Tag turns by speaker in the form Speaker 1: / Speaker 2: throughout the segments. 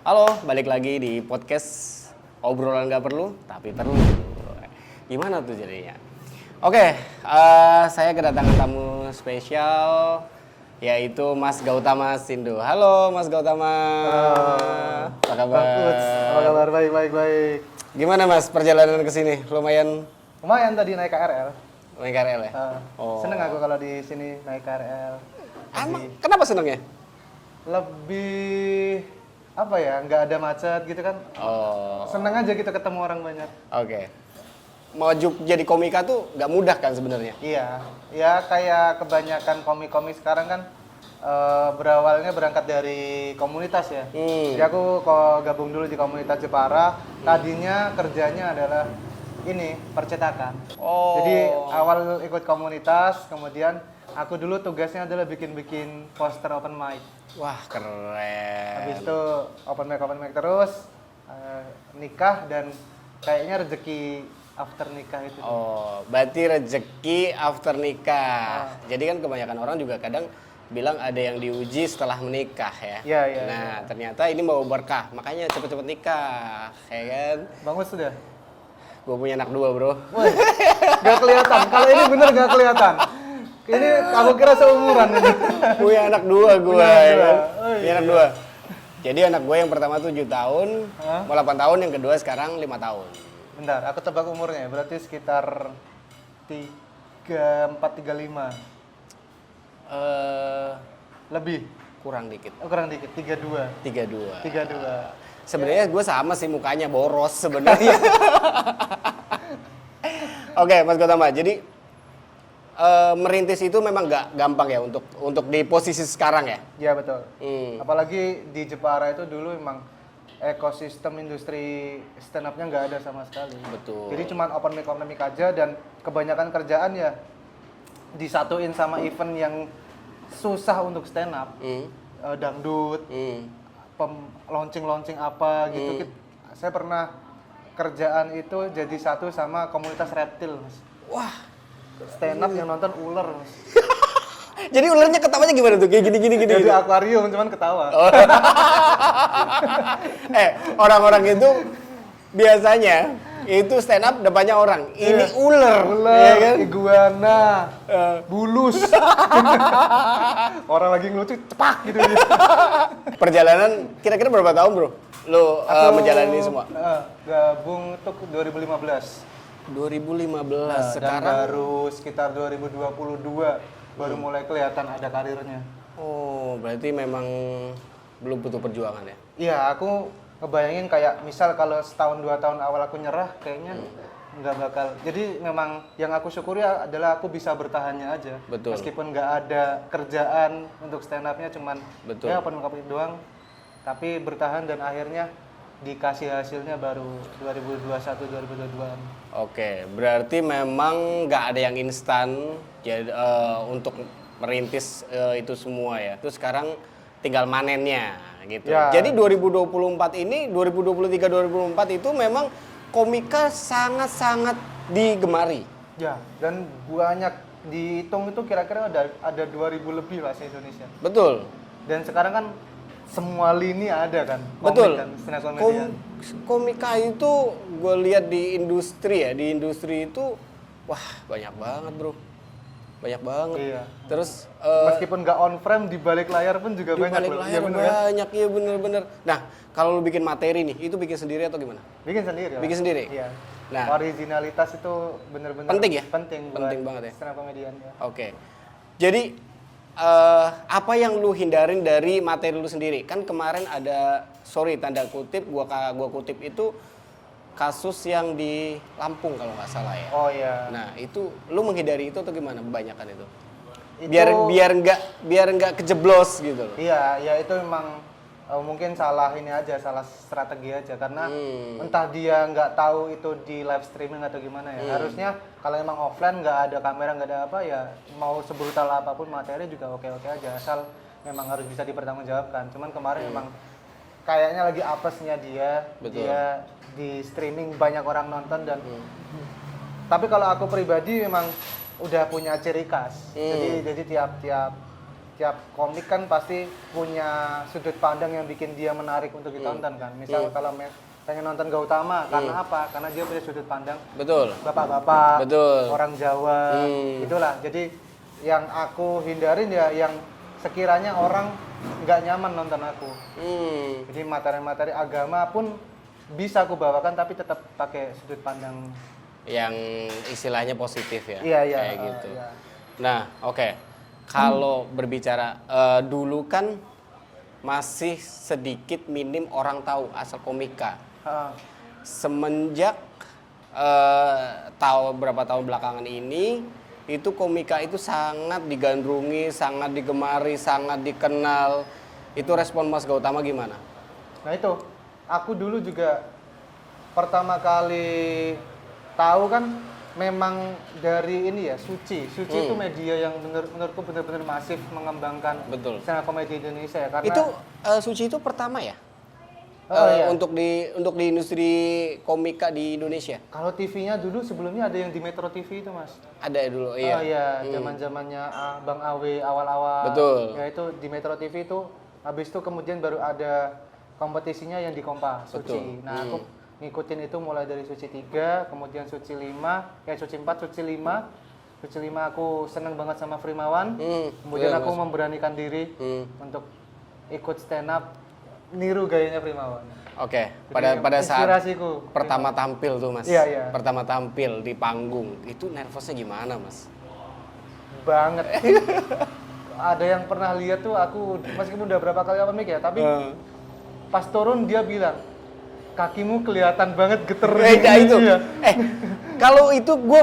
Speaker 1: Halo, balik lagi di podcast obrolan nggak perlu, tapi perlu. Gimana tuh jadinya? Oke, saya kedatangan tamu spesial, yaitu Mas Gautama Sindu. Halo, Mas Gautama. Apa kabar?
Speaker 2: Apa kabar? Baik.
Speaker 1: Gimana Mas perjalanan ke sini? Lumayan
Speaker 2: Tadi naik KRL.
Speaker 1: naik KRL ya?
Speaker 2: Seneng aku kalau di sini naik KRL.
Speaker 1: Emang kenapa senengnya?
Speaker 2: Lebih apa ya? Nggak ada macet gitu kan?
Speaker 1: Oh,
Speaker 2: Seneng aja gitu ketemu orang banyak.
Speaker 1: oke. Maju jadi komika tuh nggak mudah kan sebenarnya?
Speaker 2: Iya, ya kayak kebanyakan komik-komik sekarang kan berawalnya berangkat dari komunitas ya. Jadi aku kok gabung dulu di komunitas Jepara. Tadinya kerjanya adalah ini percetakan.
Speaker 1: Oh.
Speaker 2: Jadi awal ikut komunitas, kemudian aku dulu tugasnya adalah bikin-bikin poster open mic.
Speaker 1: Wah, keren.
Speaker 2: Habis itu open mic terus nikah dan kayaknya rezeki after nikah itu.
Speaker 1: Oh, berarti rezeki after nikah. Jadi kan kebanyakan orang juga kadang bilang ada yang diuji setelah menikah ya.
Speaker 2: Iya.
Speaker 1: Nah, ternyata ini mau berkah, makanya cepet-cepet nikah, ya kan?
Speaker 2: Bangun sudah.
Speaker 1: Gue punya anak 2, bro.
Speaker 2: Woi, gak kelihatan. Kalau ini bener gak kelihatan. Ini aku kira seumuran ini.
Speaker 1: Punya anak 2 gue,
Speaker 2: Punya anak
Speaker 1: ya
Speaker 2: dua.
Speaker 1: kan?
Speaker 2: Oh,
Speaker 1: Punya anak 2. Jadi anak gue yang pertama 7 tahun, mau 8 tahun, yang kedua sekarang 5 tahun.
Speaker 2: Bentar, aku tebak umurnya. Berarti sekitar 34, 35. Lebih.
Speaker 1: Kurang dikit.
Speaker 2: Oh, kurang dikit, 32.
Speaker 1: 32.
Speaker 2: 32.
Speaker 1: Sebenarnya gue sama sih, mukanya boros sebenarnya. Oke, Mas Gautama. Jadi merintis itu memang nggak gampang ya untuk di posisi sekarang ya.
Speaker 2: Iya betul.
Speaker 1: Hmm.
Speaker 2: Apalagi di Jepara itu dulu emang ekosistem industri stand up-nya nggak ada sama sekali.
Speaker 1: Betul.
Speaker 2: Jadi cuma open mic aja dan kebanyakan kerjaan ya disatuin sama event yang susah untuk stand up. Dangdut, launching apa gitu. Saya pernah kerjaan itu jadi satu sama komunitas reptil, Mas.
Speaker 1: Wah,
Speaker 2: Stand up yang nonton ular, Mas.
Speaker 1: jadi ularnya ketawanya gimana tuh? Kayak gini.
Speaker 2: Jadi
Speaker 1: gitu?
Speaker 2: akuarium cuman ketawa.
Speaker 1: Orang-orang itu biasanya itu stand up depannya orang. Ini ular, ya kan?
Speaker 2: Iguana, bulus. Orang lagi ngelucu, cepak gitu.
Speaker 1: Perjalanan kira-kira berapa tahun, bro? Lo menjalani semua?
Speaker 2: Gabung tuh 2015.
Speaker 1: 2015.
Speaker 2: Dan
Speaker 1: Sekarang
Speaker 2: baru sekitar 2022 baru mulai kelihatan ada karirnya.
Speaker 1: oh, berarti memang belum butuh perjuangan ya?
Speaker 2: Iya, aku ngebayangin kayak misal kalau setahun 2 tahun awal aku nyerah, kayaknya nggak bakal. Jadi memang yang aku syukuri adalah aku bisa bertahannya aja.
Speaker 1: Betul.
Speaker 2: Meskipun nggak ada kerjaan untuk stand up-nya, cuman
Speaker 1: Betul.
Speaker 2: ya open mic doang. Tapi bertahan dan akhirnya dikasih hasilnya baru 2021-2022.
Speaker 1: Oke, berarti memang nggak ada yang instan jadi untuk merintis itu semua ya. Terus sekarang tinggal manennya gitu.
Speaker 2: Ya.
Speaker 1: Jadi 2024 ini, 2023-2024 itu memang komika sangat-sangat digemari.
Speaker 2: Ya, dan banyak dihitung itu kira-kira ada 2000 lebih lah se-Indonesia.
Speaker 1: Betul.
Speaker 2: Dan sekarang kan semua lini ada kan.
Speaker 1: Betul.
Speaker 2: Komik dan stand up comedian.
Speaker 1: Komika itu gue lihat di industri ya, di industri itu wah banyak banget, bro. Banyak banget.
Speaker 2: Iya.
Speaker 1: Terus
Speaker 2: Meskipun nggak on frame di balik layar pun juga
Speaker 1: di
Speaker 2: banyak
Speaker 1: balik
Speaker 2: loh.
Speaker 1: layar
Speaker 2: Iya bener kan?
Speaker 1: banyak, ya bener-bener. Nah, kalau lu bikin materi nih, itu bikin sendiri atau gimana?
Speaker 2: Bikin sendiri lah.
Speaker 1: Bikin sendiri?
Speaker 2: Iya.
Speaker 1: Nah.
Speaker 2: Originalitas itu bener-bener
Speaker 1: Penting ya?
Speaker 2: Penting
Speaker 1: Penting
Speaker 2: buat
Speaker 1: banget ya?
Speaker 2: stand up comedian ya.
Speaker 1: Oke. Jadi apa yang lu hindarin dari materi lu sendiri? Kan kemarin ada tanda kutip gua kutip itu kasus yang di Lampung kalau nggak salah ya.
Speaker 2: Oh iya.
Speaker 1: Nah, itu lu menghindari itu atau gimana kebanyakan itu?
Speaker 2: Itu-
Speaker 1: Biar nggak kejeblos gitu loh.
Speaker 2: Iya, ya itu memang mungkin salah ini aja, salah strategi aja karena entah dia nggak tahu itu di live streaming atau gimana ya. Harusnya kalau emang offline nggak ada kamera, nggak ada apa ya, mau sebrutal apapun materi juga oke-oke aja, asal memang harus bisa dipertanggungjawabkan. Cuman kemarin memang kayaknya lagi apesnya dia,
Speaker 1: Betul.
Speaker 2: dia di streaming banyak orang nonton dan tapi kalau aku pribadi memang udah punya ciri khas. Jadi tiap setiap komik kan pasti punya sudut pandang yang bikin dia menarik untuk ditonton kan. Misal kalau pengen nonton Gautama, karena apa? Karena dia punya sudut pandang
Speaker 1: Betul.
Speaker 2: bapak-bapak,
Speaker 1: Betul.
Speaker 2: orang Jawa, itulah. Jadi yang aku hindarin ya yang sekiranya orang nggak nyaman nonton aku. Jadi materi-materi agama pun bisa aku bawakan tapi tetap pakai sudut pandang
Speaker 1: yang istilahnya positif ya.
Speaker 2: Iya,
Speaker 1: Kayak gitu.
Speaker 2: iya.
Speaker 1: Nah, oke. Kalau berbicara dulu kan masih sedikit minim orang tahu asal komika. Semenjak beberapa tahun belakangan ini itu komika itu sangat digandrungi, sangat digemari, sangat dikenal. Itu respon Mas Gautama gimana?
Speaker 2: Nah itu, aku dulu juga pertama kali tahu kan memang dari ini ya, Suci itu media yang menurutku benar-benar masif mengembangkan skena komedi Indonesia ya, karena
Speaker 1: itu Suci itu pertama ya?
Speaker 2: Iya.
Speaker 1: Untuk di industri komika di Indonesia.
Speaker 2: Kalau TV-nya dulu sebelumnya ada yang di Metro TV itu, Mas.
Speaker 1: Ada dulu, iya.
Speaker 2: Oh iya, zaman-zamannya Bang Awe awal-awal.
Speaker 1: Betul.
Speaker 2: Ya itu di Metro TV itu, habis itu kemudian baru ada kompetisinya yang di Kompas, Suci.
Speaker 1: Betul.
Speaker 2: Nah, aku ngikutin itu mulai dari Suci 3, kemudian Suci 5, Suci 4, Suci 5. Suci 5 aku seneng banget sama Frimawan. Kemudian aku memberanikan diri untuk ikut stand up, niru gayanya Frimawan.
Speaker 1: Oke, pada saat
Speaker 2: inspirasiku
Speaker 1: pertama tampil tuh Mas.
Speaker 2: Iya.
Speaker 1: Pertama tampil di panggung, itu nervousnya gimana Mas?
Speaker 2: Banget. Ada yang pernah lihat tuh aku meskipun udah berapa kali open mic ya, tapi pas turun dia bilang, kakimu kelihatan banget geter.
Speaker 1: Itu.
Speaker 2: Iya.
Speaker 1: Kalau itu gue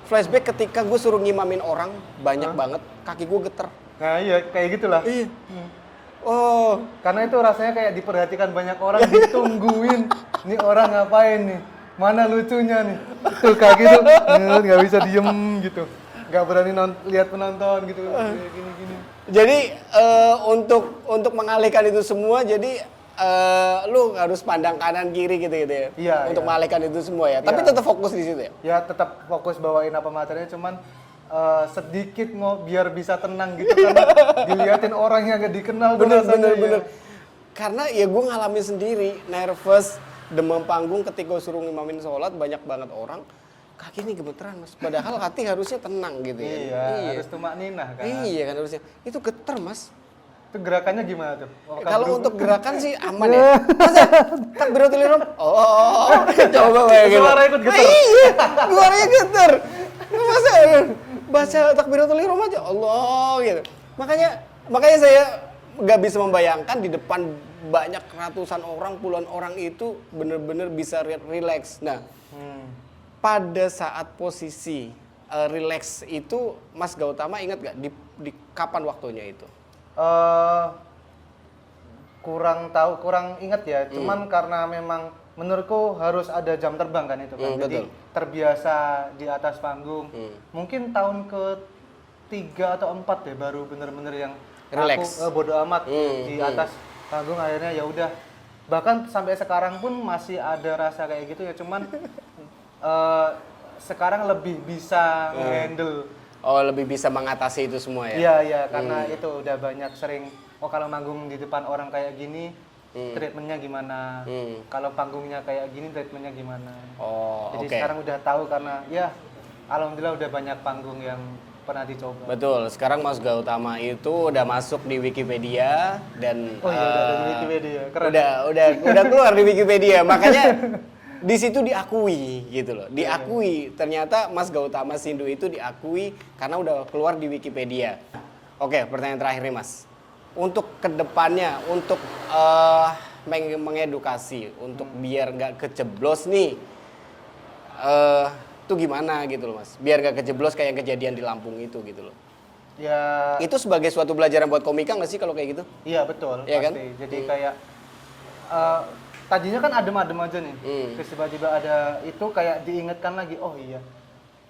Speaker 1: flashback ketika gue suruh ngimamin orang banyak banget, kaki gue geter.
Speaker 2: Nah iya, kayak gitulah.
Speaker 1: Iya. Oh,
Speaker 2: karena itu rasanya kayak diperhatikan banyak orang, ditungguin. Nih orang ngapain nih? Mana lucunya nih? Tuh kaki tuh nggak bisa diem gitu. Nggak berani lihat penonton gitu. Gini.
Speaker 1: Jadi untuk mengalihkan itu semua, jadi lu harus pandang kanan kiri gitu ya.
Speaker 2: Iya.
Speaker 1: Untuk mengalihkan itu semua ya.
Speaker 2: Iya.
Speaker 1: Tapi tetap fokus di situ ya.
Speaker 2: Ya tetap fokus bawain apa materinya, cuman sedikit biar bisa tenang gitu karena diliatin orang yang gak dikenal.
Speaker 1: Bener. Karena ya gue ngalamin sendiri, nervous, demam panggung ketika gue suruh ngimamin sholat, banyak banget orang, kaki ini gemeteran Mas. Padahal hati harusnya tenang gitu ya.
Speaker 2: Iya. Harus tumak ninah kan.
Speaker 1: Iya kan harusnya. Itu geter Mas.
Speaker 2: Itu gerakannya gimana tuh?
Speaker 1: Kalau untuk gerakan sih aman ya. Masa takbiratul ihram? Oh, coba bayangin.
Speaker 2: Suara ikut geter.
Speaker 1: Iya, suaranya geter. Masa baca takbiratul ihram aja Allah gitu. Makanya saya nggak bisa membayangkan di depan banyak ratusan orang, puluhan orang itu benar-benar bisa relax. Nah, pada saat posisi relax itu Mas Gautama ingat nggak di kapan waktunya itu?
Speaker 2: Kurang ingat ya, cuman karena memang menurutku harus ada jam terbang kan itu kan. Jadi terbiasa di atas panggung. Mungkin tahun ke-3 atau 4 deh baru bener-bener yang
Speaker 1: relax.
Speaker 2: Aku bodo amat di atas panggung, akhirnya ya udah. Bahkan sampai sekarang pun masih ada rasa kayak gitu ya, cuman sekarang lebih bisa handle.
Speaker 1: Oh, lebih bisa mengatasi itu semua ya?
Speaker 2: Iya, karena itu udah banyak sering, kalau manggung di depan orang kayak gini, treatmentnya gimana? Kalau panggungnya kayak gini, treatmentnya gimana?
Speaker 1: Oh,
Speaker 2: jadi sekarang udah tahu karena ya, alhamdulillah udah banyak panggung yang pernah dicoba.
Speaker 1: Betul, sekarang Mas Gautama itu udah masuk di Wikipedia dan
Speaker 2: udah ada di Wikipedia, keren.
Speaker 1: Udah keluar di Wikipedia, makanya di situ diakui gitu loh, diakui ternyata Mas Gautama Sindu itu diakui karena udah keluar di Wikipedia. Oke, pertanyaan terakhir nih Mas, untuk kedepannya, untuk mengedukasi, untuk biar nggak kejeblos nih, itu gimana gitu loh Mas, biar nggak kejeblos kayak yang kejadian di Lampung itu gitu loh.
Speaker 2: Ya.
Speaker 1: Itu sebagai suatu pelajaran buat komika nggak sih kalau kayak gitu?
Speaker 2: Iya betul,
Speaker 1: ya,
Speaker 2: pasti.
Speaker 1: Kan?
Speaker 2: Jadi kayak tadinya kan adem-adem aja nih, terus tiba-tiba ada itu kayak diingatkan lagi, oh iya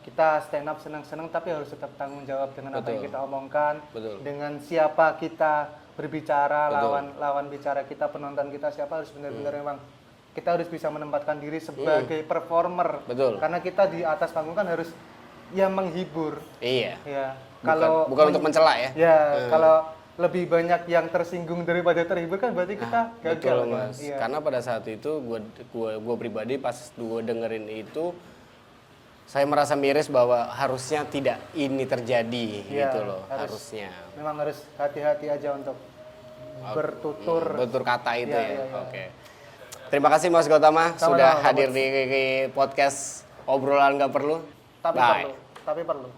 Speaker 2: kita stand up senang-senang tapi harus tetap tanggung jawab dengan apa yang kita omongkan, dengan siapa kita berbicara, lawan bicara kita, penonton kita siapa, harus benar-benar memang kita harus bisa menempatkan diri sebagai performer. Karena kita di atas panggung kan harus ya menghibur.
Speaker 1: Iya.
Speaker 2: Ya.
Speaker 1: bukan untuk mencela ya.
Speaker 2: Ya, kalau lebih banyak yang tersinggung daripada terhibur kan berarti kita gagal.
Speaker 1: Betul,
Speaker 2: kan?
Speaker 1: Mas.
Speaker 2: Iya.
Speaker 1: Karena pada saat itu gua pribadi pas gua dengerin itu saya merasa miris bahwa harusnya tidak ini terjadi
Speaker 2: Iya,
Speaker 1: gitu loh, harusnya.
Speaker 2: Memang harus hati-hati aja untuk bertutur
Speaker 1: kata itu
Speaker 2: Iya,
Speaker 1: ya.
Speaker 2: iya, iya.
Speaker 1: Oke. Terima kasih Mas Gautama
Speaker 2: Sama-sama,
Speaker 1: sudah
Speaker 2: Mas.
Speaker 1: hadir di podcast obrolan nggak perlu.
Speaker 2: tapi
Speaker 1: Bye.
Speaker 2: perlu.